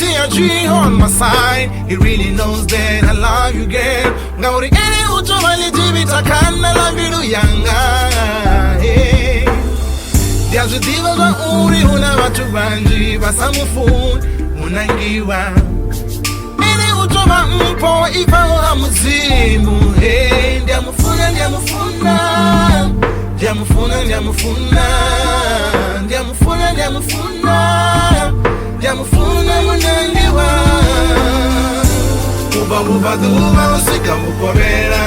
CRG on my side. He really knows that I love you, girl. Ngauri ene utomali jibita kana la vidu yanga. Diazu diva za uri una watu banji basamufun Munangiwa. Ene utoma mpo ifa wa muzimu. Ndiamufuna Munangiwa. Uba duba usika mukobera.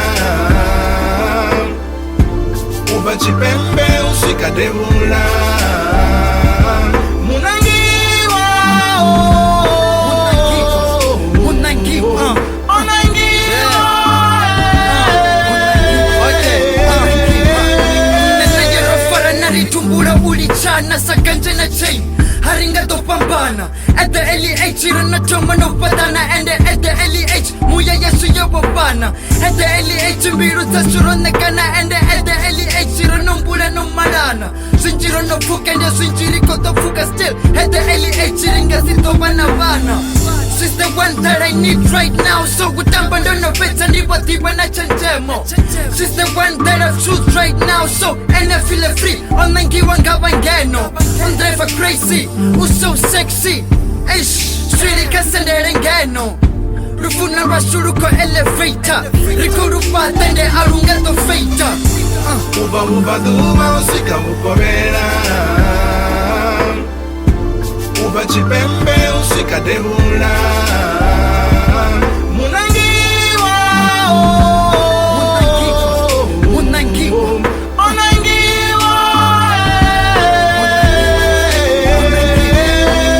Uba chipembe usika debula. Munangiwa. Munangiwa. Tumbura ulichana sakanje na chain haringa topambana at the LEH rana choma no patana and at the LEH muya yesu yobana at the LEH mbiru tashurona kana and at the LEH rana mbula no marana sinjiro no fuka and sinjiri koto fuka still at the LEH ringa sitobana vana. She's the one that I need right now. So utamba no better nibati when I chanjemo. She's the one that I choose right now. So and I feel free. Munangiwa ngabangeno. Undreva crazy. Who's so sexy? Ish. Shiri kasendere ngeno. Rufuna rashuruko elevator. Rikuru patende arungato feita. Uba duba usika mukobera. Uba chipembe usika debula. Munangiwa. Munangiwa.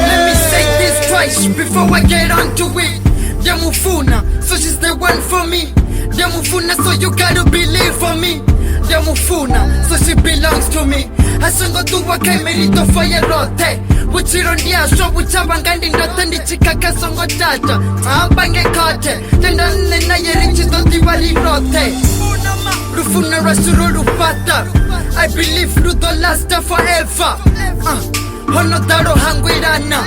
Let me say this twice before I get onto it. Yamufuna, so she's the one for me. Yamufuna, so you gotta believe for me. Yamufuna, so she belongs to me. Asungo tuwa kai merito fire rote. Uchiro ndiasho uchabangandi ndote ndichikaka songo tata. Ambange kote, tenda nena yerichi doti wali rote. Rufuna rasuro rupata. I believe luto last forever. Honodaro hangwirana.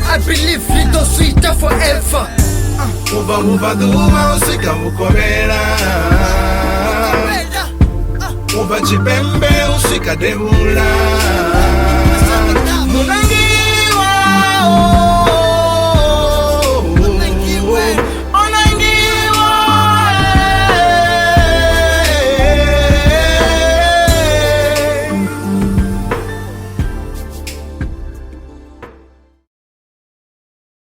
I believe lito sweeter forever. Uba duba usika mukobera. Uba chipembe usika debula. Munangiwa.